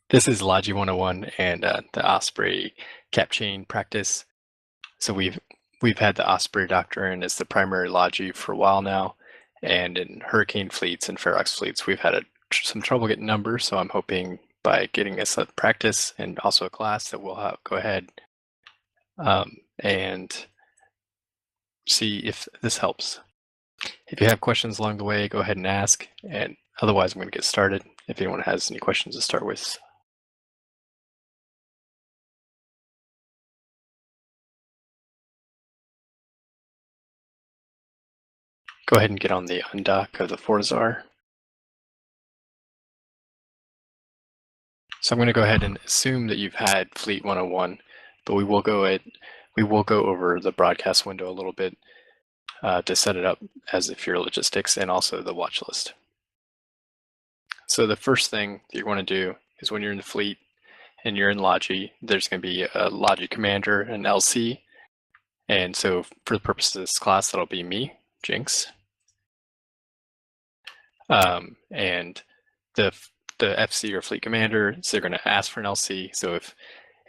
This is Logi 101 and the Osprey cap chain practice. So we've had the Osprey Doctrine as the primary Logi for a while now, and in Hurricane fleets and Ferox fleets we've had some trouble getting numbers. So I'm hoping by getting us a practice and also a class that we'll go ahead and see if this helps. If you have questions along the way, go ahead and ask, and otherwise I'm going to get started if anyone has any questions to start with. Go ahead and get on the undock of the Forzar. So I'm going to go ahead and assume that you've had Fleet 101, but we will go over the broadcast window a little bit to set it up as if you're logistics and also the watch list. So the first thing that you want to do is when you're in the fleet and you're in Logi, there's going to be a Logi commander, an LC. And so for the purpose of this class, that'll be me, Jinx. And the FC or fleet commander, so they're going to ask for an LC. So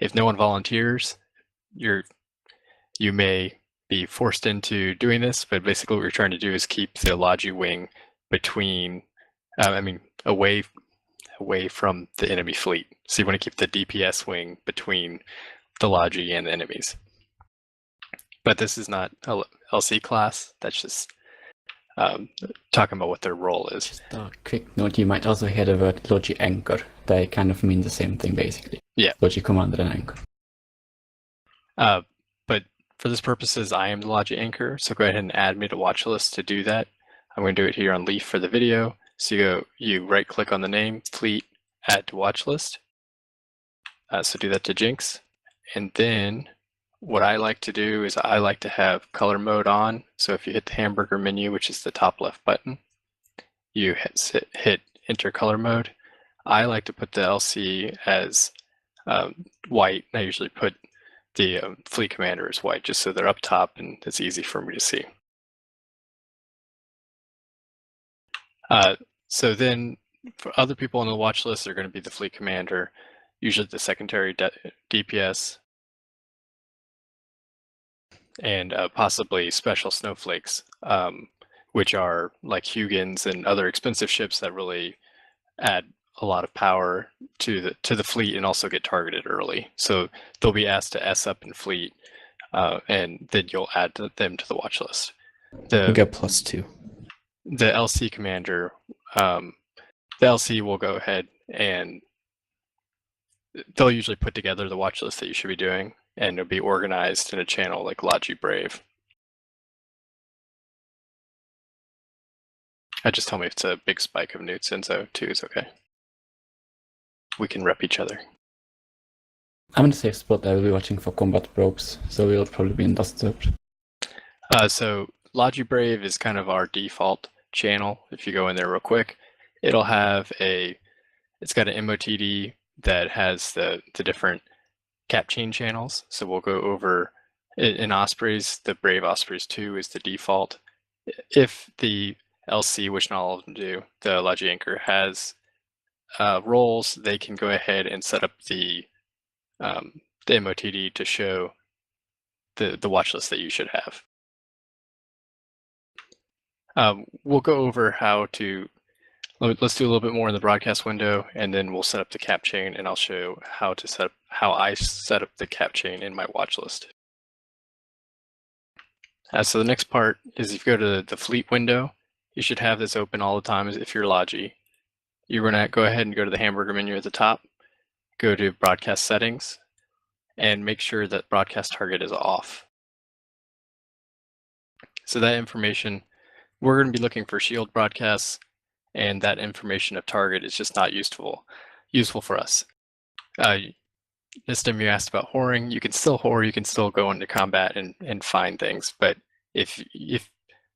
if no one volunteers, you may be forced into doing this, but basically what we're trying to do is keep the Logi wing between, away from the enemy fleet. So you want to keep the DPS wing between the Logi and the enemies. But this is not a LC class. That's just talking about what their role is. Just a quick note, you might also hear the word Logi Anchor. They kind of mean the same thing, basically. Yeah. Logi Commander and Anchor. But for this purposes, I am the Logi Anchor, so go ahead and add me to watch list to do that. I'm going to do it here on Leaf for the video. So you right click on the name, Fleet, add to watch list. So do that to Jinx. And then what I like to do is I like to have color mode on. So if you hit the hamburger menu, which is the top left button, you hit enter color mode. I like to put the LC as white. I usually put the fleet commander as white, just so they're up top and it's easy for me to see. So then for other people on the watch list, they're going to be the fleet commander, usually the secondary DPS, and possibly special snowflakes, which are like Hugens and other expensive ships that really add a lot of power to the fleet and also get targeted early. So they'll be asked to S up in fleet, and then you'll add them to the watch list. You get +2. The LC commander, the LC will go ahead and they'll usually put together the watch list that you should be doing, and it'll be organized in a channel like Logi Brave. Just tell me if it's a big spike of newts, and so 2 is okay. We can rep each other. I'm in a safe spot. I will be watching for combat probes, so we'll probably be undisturbed. So Logi Brave is kind of our default channel. If you go in there real quick, it'll have it's got an MOTD that has the different cap chain channels. So we'll go over in Ospreys, the Brave Ospreys 2 is the default. If the LC, which not all of them do, the Logi Anchor has roles, they can go ahead and set up the MOTD to show the watch list that you should have. We'll go over how to, let's do a little bit more in the broadcast window, and then we'll set up the cap chain, and I'll show how I set up the cap chain in my watch list. So the next part is if you go to the fleet window, you should have this open all the time if you're Logi. You're going to go ahead and go to the hamburger menu at the top, go to broadcast settings, and make sure that broadcast target is off. So that information, we're going to be looking for shield broadcasts, and that information of target is just not useful for us. This time you asked about whoring. You can still whore, you can still go into combat and find things, but if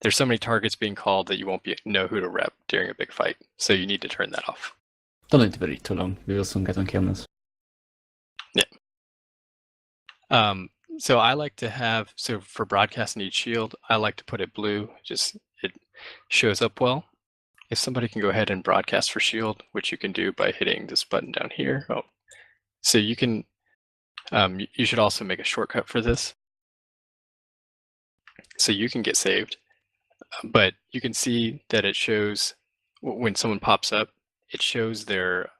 there's so many targets being called that you won't know who to rep during a big fight, so you need to turn that off. Don't let it be too long. We will soon get on killness. Yeah. So I like to have, so for broadcast need shield, I like to put it blue, just it shows up well. If somebody can go ahead and broadcast for shield, which you can do by hitting this button down here. Oh, so you can, you should also make a shortcut for this. So you can get saved, but you can see that it shows when someone pops up, it shows their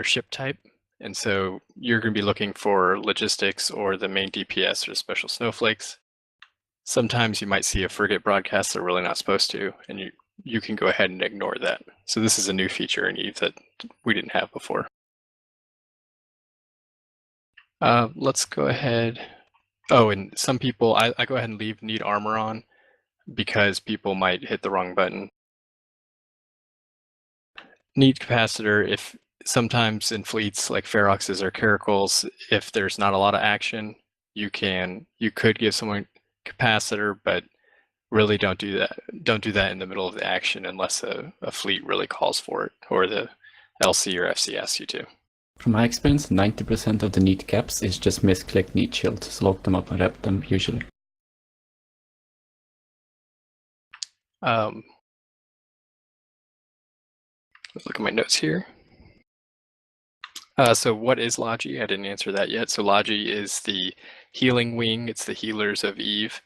ship type. And so you're going to be looking for logistics or the main DPS or special snowflakes. Sometimes you might see a frigate broadcast they're really not supposed to, and you can go ahead and ignore that. So this is a new feature in Eve that we didn't have before. Let's go ahead. Oh, and some people, I go ahead and leave need armor on because people might hit the wrong button. Need capacitor, if sometimes in fleets like Feroxes or Caracals, if there's not a lot of action, you could give someone capacitor, but really don't do that. Don't do that in the middle of the action unless a fleet really calls for it, or the LC or FC asks you to. From my experience, 90% of the need caps is just misclick need shield, so lock them up and rep them usually. Let's look at my notes here. So what is Logi? I didn't answer that yet. So Logi is the healing wing. It's the healers of Eve.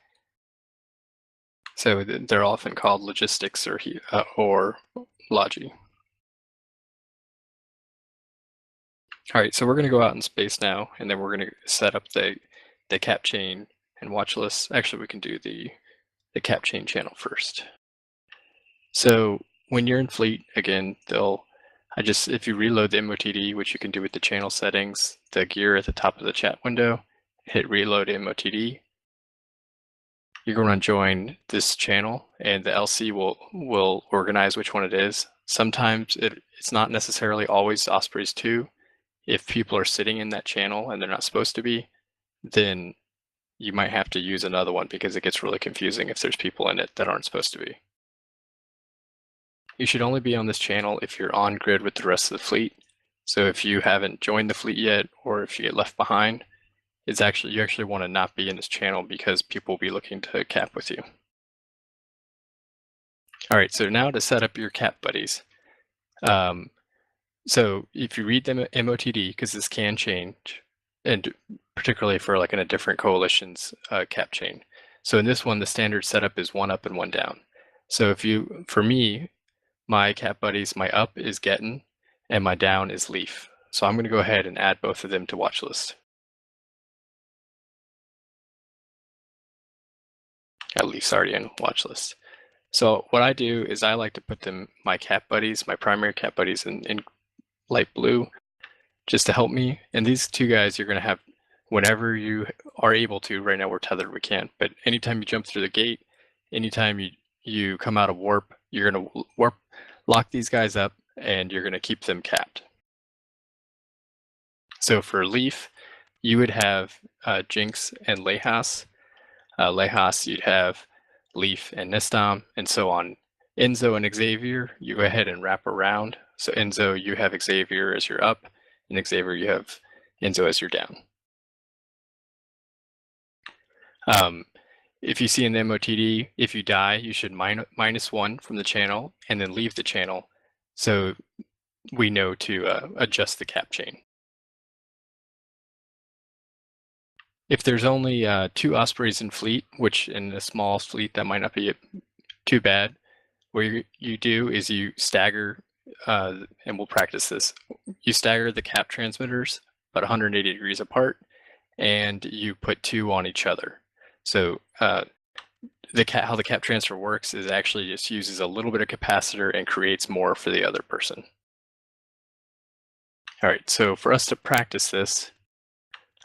So they're often called logistics or Logi. All right, so we're going to go out in space now, and then we're going to set up the cap chain and watch lists. Actually, we can do the cap chain channel first. So when you're in fleet, again, if you reload the MOTD, which you can do with the channel settings, the gear at the top of the chat window, hit reload MOTD. You're going to join this channel, and the LC will organize which one it is. Sometimes it's not necessarily always Ospreys 2. If people are sitting in that channel and they're not supposed to be, then you might have to use another one because it gets really confusing if there's people in it that aren't supposed to be. You should only be on this channel if you're on grid with the rest of the fleet. So if you haven't joined the fleet yet, or if you get left behind, you actually want to not be in this channel because people will be looking to cap with you. All right, so now to set up your cap buddies. So if you read the MOTD, because this can change, and particularly for like in a different coalition's cap chain. So in this one, the standard setup is 1 up and 1 down. So for me, my cap buddies, my up is Gettin, and my down is Leaf. So I'm going to go ahead and add both of them to watch list. Leaf's already in watch list. So what I do is I like to put my cap buddies, my primary cap buddies in light blue, just to help me. And these two guys you're going to have whenever you are able to. Right now we're tethered, we can't. But anytime you jump through the gate, anytime you come out of warp, you're going to lock these guys up, and you're going to keep them capped. So for Leaf, you would have Jinx and Lehas. Lehas, you'd have Leaf and Nistam, and so on. Enzo and Xavier, you go ahead and wrap around. So Enzo, you have Xavier as your up, and Xavier, you have Enzo as your down. If you see in the MOTD, if you die, you should -1 from the channel and then leave the channel, so we know to adjust the cap chain. If there's only 2 Ospreys in fleet, which in a small fleet that might not be too bad, what you do is you stagger, and we'll practice this. You stagger the cap transmitters about 180 degrees apart, and you put 2 on each other. So how the cap transfer works is actually just uses a little bit of capacitor and creates more for the other person. All right, so for us to practice this,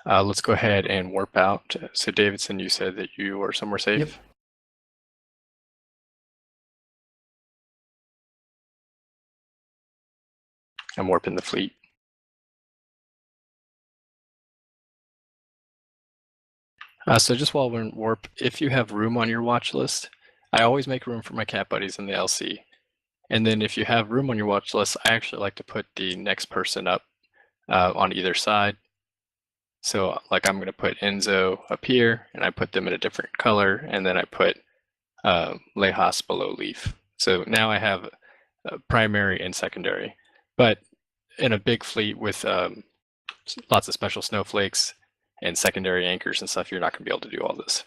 let's go ahead and warp out. So Davidson, you said that you are somewhere safe? Yep. I'm warping the fleet. So just while we're in warp, if you have room on your watch list, I always make room for my cat buddies in the LC. And then if you have room on your watch list, I actually like to put the next person up on either side. So like I'm going to put Enzo up here, and I put them in a different color, and then I put Lehas below Leaf. So now I have primary and secondary. But in a big fleet with lots of special snowflakes and secondary anchors and stuff, you're not going to be able to do all this.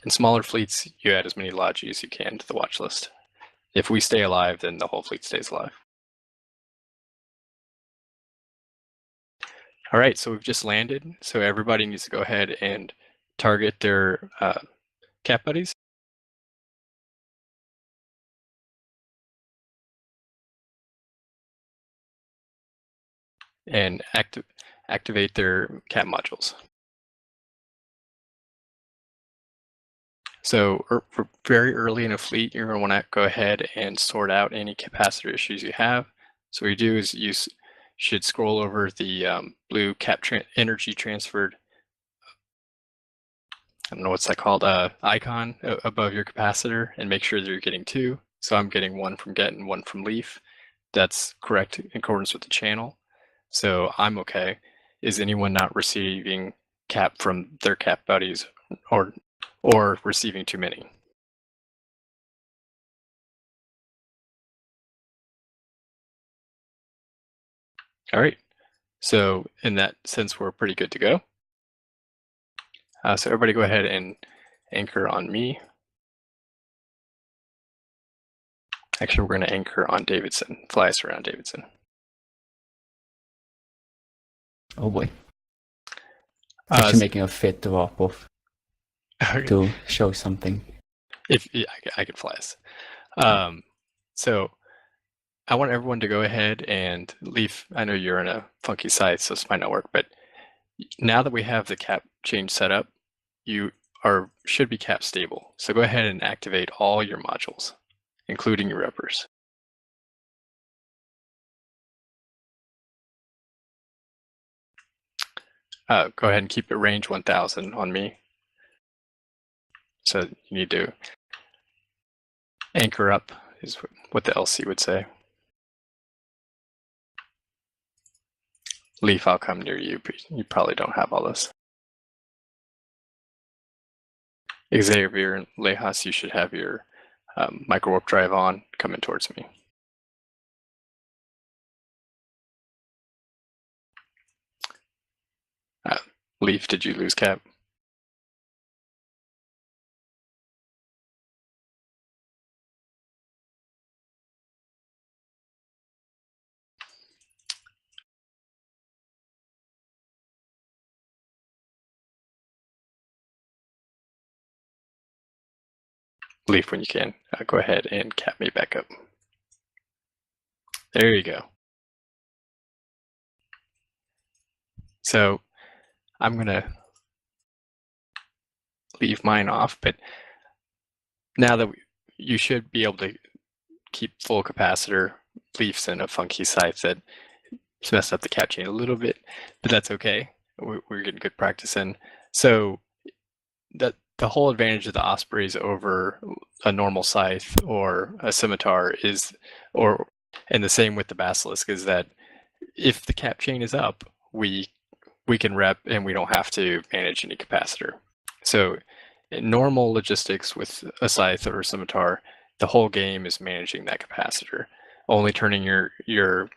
In smaller fleets, you add as many Logi as you can to the watch list. If we stay alive, then the whole fleet stays alive. All right, so we've just landed. So everybody needs to go ahead and target their cap buddies. And activate their cap modules. So very early in a fleet, you're going to want to go ahead and sort out any capacitor issues you have. So what you do is you should scroll over the blue cap energy transferred, I don't know what's that called, icon above your capacitor, and make sure that you're getting 2. So I'm getting 1 from Get and 1 from Leaf. That's correct in accordance with the channel. So I'm okay. Is anyone not receiving cap from their cap buddies or receiving too many? All right. So in that sense, we're pretty good to go. So everybody go ahead and anchor on me. Actually, we're going to anchor on Davidson, fly us around Davidson. Oh boy. Actually making a fit to warp off to show something. If I could fly us. So I want everyone to go ahead and leave. I know you're in a funky scythe, so this might not work, but now that we have the cap change set up, you should be cap stable. So go ahead and activate all your modules, including your reppers. Go ahead and keep it range 1000 on me. So you need to anchor up is what the LC would say. Leaf, I'll come near you, but you probably don't have all this. Xavier and Lehas, you should have your micro warp drive on, coming towards me. Leaf, did you lose cap? Leaf, when you can, go ahead and cap me back up. There you go. So I'm gonna leave mine off, but now that you should be able to keep full capacitor. Leaf's in a funky scythe that messed up the cap chain a little bit, but that's okay. We're getting good practice in. So that the whole advantage of the Ospreys over a normal scythe or a scimitar is, and the same with the Basilisk, is that if the cap chain is up, we can rep and we don't have to manage any capacitor. So in normal logistics with a scythe or a scimitar, the whole game is managing that capacitor, only turning your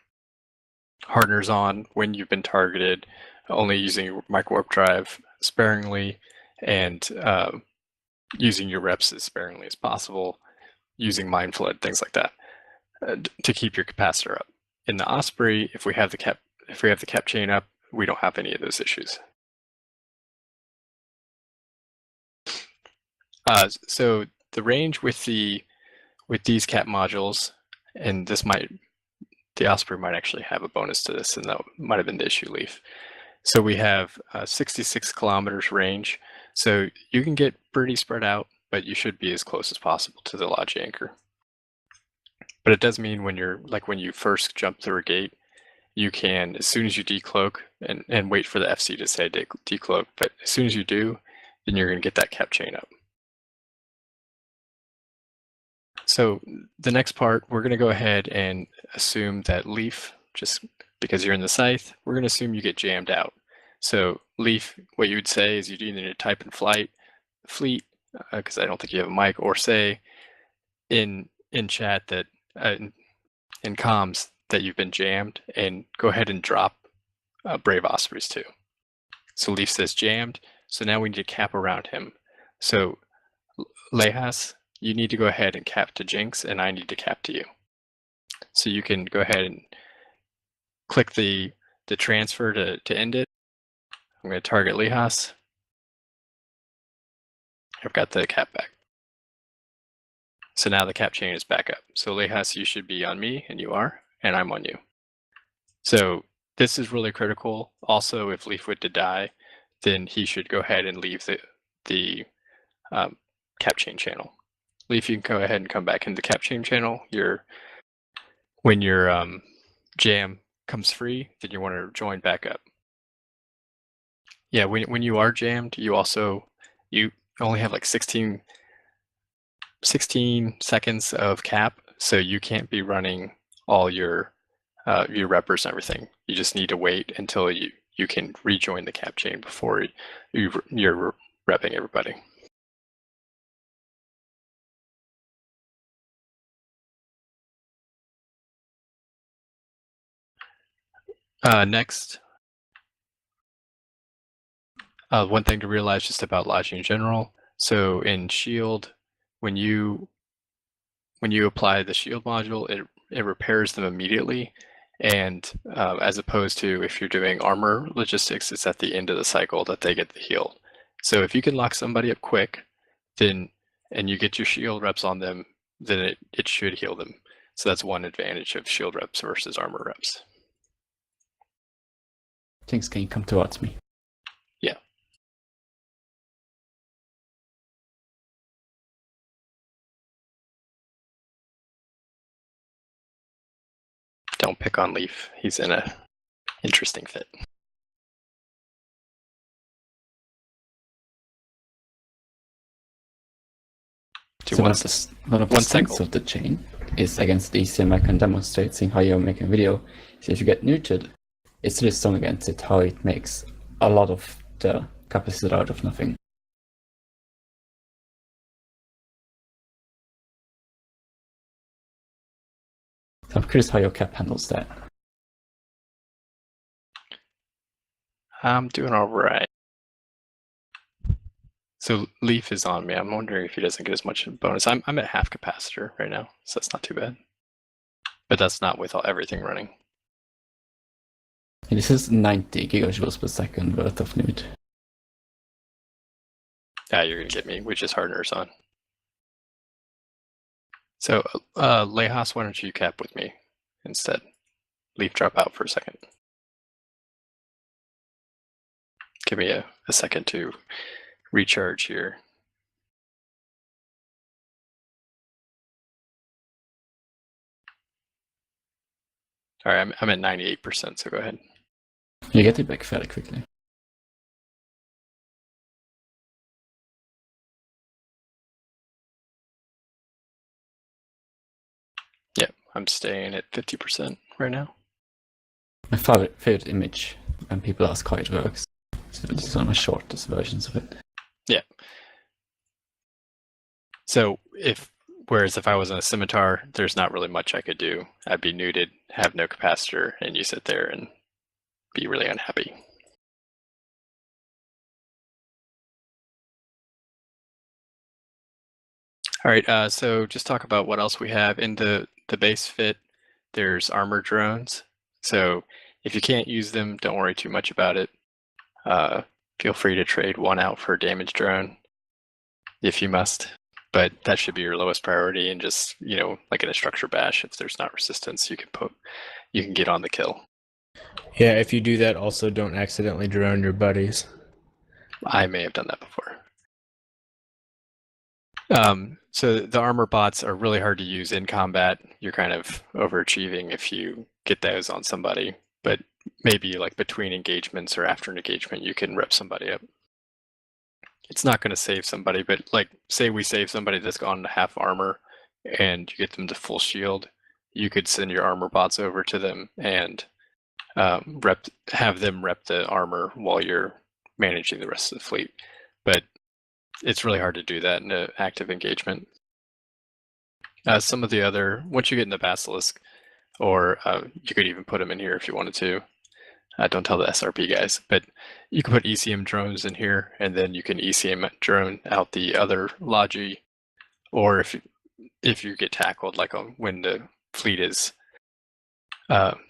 hardeners on when you've been targeted, only using your micro warp drive sparingly, and using your reps as sparingly as possible, using mind flood, things like that, to keep your capacitor up. In the Osprey, if we have the cap chain up, we don't have any of those issues. So the range with these cap modules, and the Osprey might actually have a bonus to this, and that might have been the issue, Leaf. So we have 66 kilometers range, so you can get pretty spread out, but you should be as close as possible to the Logi anchor. But it does mean when you first jump through a gate, you can, as soon as you decloak, and wait for the FC to say decloak, but as soon as you do, then you're going to get that cap chain up. So the next part, we're going to go ahead and assume that Leaf, just because you're in the scythe, we're going to assume you get jammed out. So Leaf, what you would say is you do need to type in fleet, because I don't think you have a mic, or say in chat that in comms that you've been jammed, and go ahead and drop Brave Ospreys too. So Leaf says jammed. So now we need to cap around him. So Lejas, you need to go ahead and cap to Jinx, and I need to cap to you. So you can go ahead and click the transfer to end it. I'm going to target Lejas. I've got the cap back. So now the cap chain is back up. So Lejas, you should be on me, and you are, and I'm on you. So this is really critical. Also, if Leaf were to die, then he should go ahead and leave the cap chain channel. Leaf, you can go ahead and come back into the cap chain channel. When your jam comes free, then you want to join back up. Yeah, when you are jammed, you only have like 16 seconds of cap, so you can't be running all your reppers and everything. You just need to wait until you can rejoin the cap chain before you're repping everybody. Next, one thing to realize just about lodging in general. So in Shield, when you apply the Shield module, it repairs them immediately. And as opposed to if you're doing armor logistics, it's at the end of the cycle that they get the heal. So if you can lock somebody up quick, and you get your shield reps on them, then it should heal them. So that's one advantage of shield reps versus armor reps. Things can come towards me. Yeah. Don't pick on Leaf. He's in a interesting fit. So one of the strengths of the chain is against the sim I can demonstrate, seeing how you're making a video. So if you get neutered, it's really strong against it, how it makes a lot of the capacitor out of nothing. So I'm curious how your cap handles that. I'm doing all right. So Leaf is on me. I'm wondering if he doesn't get as much bonus. I'm at half capacitor right now, so that's not too bad. But that's not with everything running. And this is 90 gigajoules per second worth of newt. Yeah, you're gonna get me, which is hardeners on. So Lejas, why don't you cap with me instead? Leaf drop out for a second. Give me a second to recharge here. All right, I'm at 98%, so go ahead. You get it back fairly quickly. Yeah, I'm staying at 50% right now. My favorite image when people ask how it works. So this is one of my shortest versions of it. Yeah. So whereas if I was on a scimitar, there's not really much I could do. I'd be neuted, have no capacitor, and you sit there and be really unhappy. All right, so just talk about what else we have in the base fit. There's armor drones. So if you can't use them, don't worry too much about it. Feel free to trade one out for a damage drone if you must. But that should be your lowest priority, and just, like in a structure bash, if there's not resistance, you can get on the kill. Yeah, if you do that, also don't accidentally drone your buddies. I may have done that before. So the armor bots are really hard to use in combat. You're kind of overachieving if you get those on somebody, but maybe like between engagements or after an engagement, you can rep somebody up. It's not going to save somebody, but like say we save somebody that's gone to half armor and you get them to full shield, you could send your armor bots over to them and have them rep the armor while you're managing the rest of the fleet. But it's really hard to do that in an active engagement. Some of the other, once you get into Basilisk, or you could even put them in here if you wanted to. Don't tell the SRP guys, but you can put ECM drones in here, and then you can ECM drone out the other Logi, or if you get tackled, like when the fleet is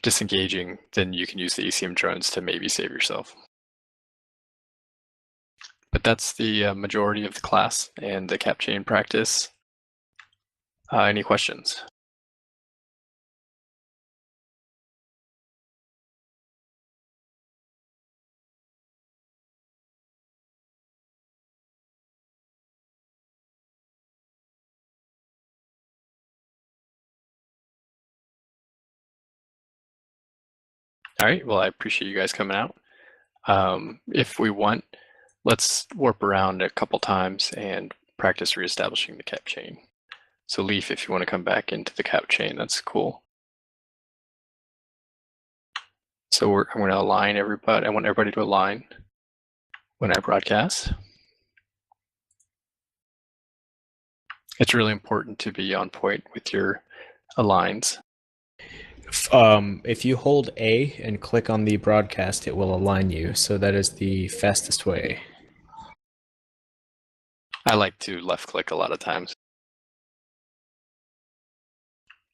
disengaging, then you can use the ECM drones to maybe save yourself. But that's the majority of the class and the cap chain practice. Any questions? All right, well, I appreciate you guys coming out. If we want, let's warp around a couple times and practice reestablishing the cap chain. So Leaf, if you want to come back into the cap chain, that's cool. So I'm going to align everybody. I want everybody to align when I broadcast. It's really important to be on point with your aligns. If you hold A and click on the broadcast, it will align you. So that is the fastest way. I like to left click a lot of times,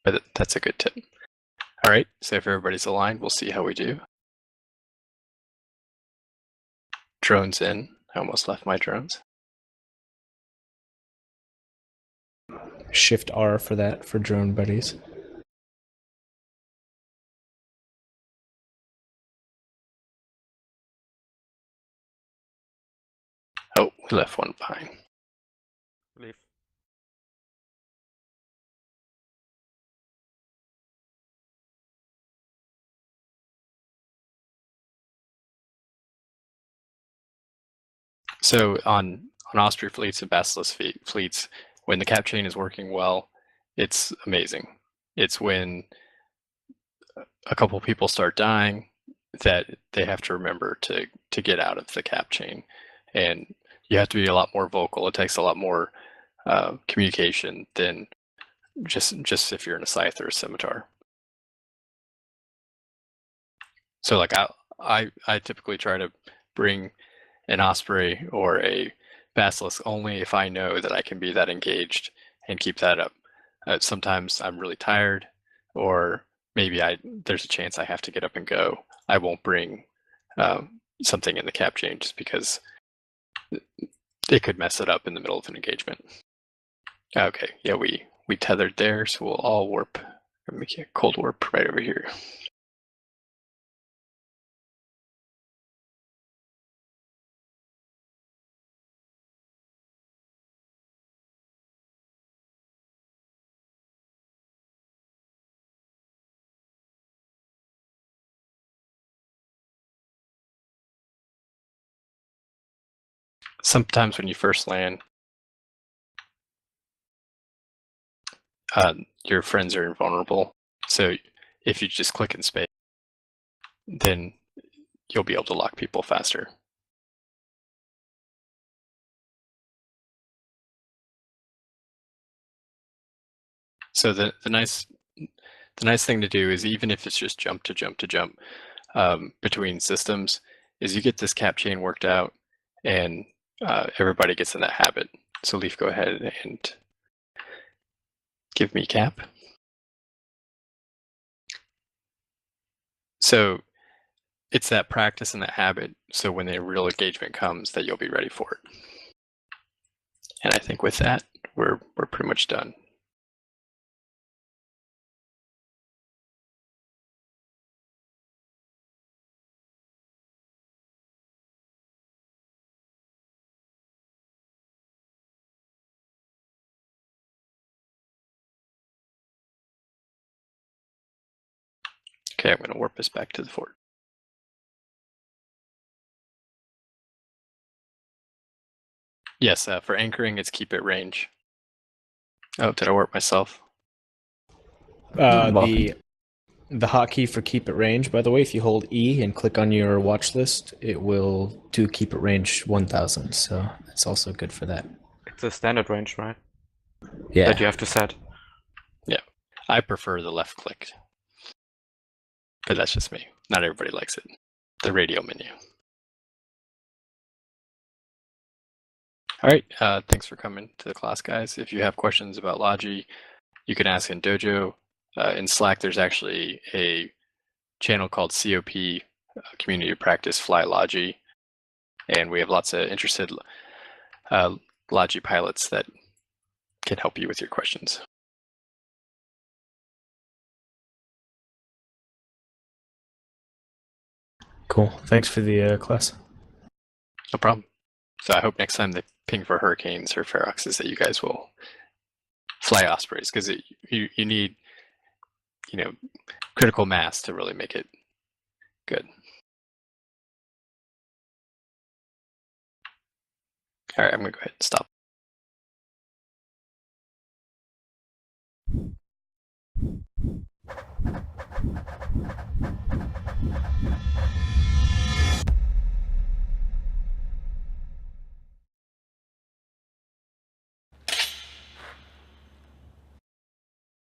but that's a good tip. All right, so if everybody's aligned, we'll see how we do. Drones in. I almost left my drones. Shift R for that, for drone buddies. Oh, we left one behind. Leave. So on Osprey fleets and Basilisk fleets, when the cap chain is working well, it's amazing. It's when a couple people start dying that they have to remember to get out of the cap chain, and you have to be a lot more vocal. It takes a lot more communication than just if you're in a scythe or a scimitar. So like I typically try to bring an Osprey or a Basilisk only if I know that I can be that engaged and keep that up. Sometimes I'm really tired, or maybe there's a chance I have to get up and go. I won't bring something in the cap chain just because it could mess it up in the middle of an engagement. Okay, yeah, we tethered there, so we'll all warp. Make a cold warp right over here. Sometimes when you first land, your friends are invulnerable. So if you just click in space, then you'll be able to lock people faster. So the nice thing to do is, even if it's just jump to jump to jump between systems, is you get this cap chain worked out, and everybody gets in that habit. So Leaf, go ahead and give me cap. So it's that practice and that habit, so when the real engagement comes, that you'll be ready for it. And I think with that, we're pretty much done. Okay, I'm going to warp us back to the fort. Yes, for anchoring, it's keep at range. Oh, did I warp myself? The The hotkey for keep at range, by the way, if you hold E and click on your watch list, it will do keep at range 1000. So it's also good for that. It's a standard range, right? Yeah. That you have to set. Yeah, I prefer the left click, but that's just me. Not everybody likes it. The radial menu. All right, thanks for coming to the class, guys. If you have questions about Logi, you can ask in Dojo. In Slack, there's actually a channel called COP, Community Practice Fly Logi, and we have lots of interested Logi pilots that can help you with your questions. Cool. Thanks for the class. No problem. So I hope next time they ping for hurricanes or feroxes that you guys will fly ospreys, because you need, critical mass to really make it good. All right, I'm gonna go ahead and stop.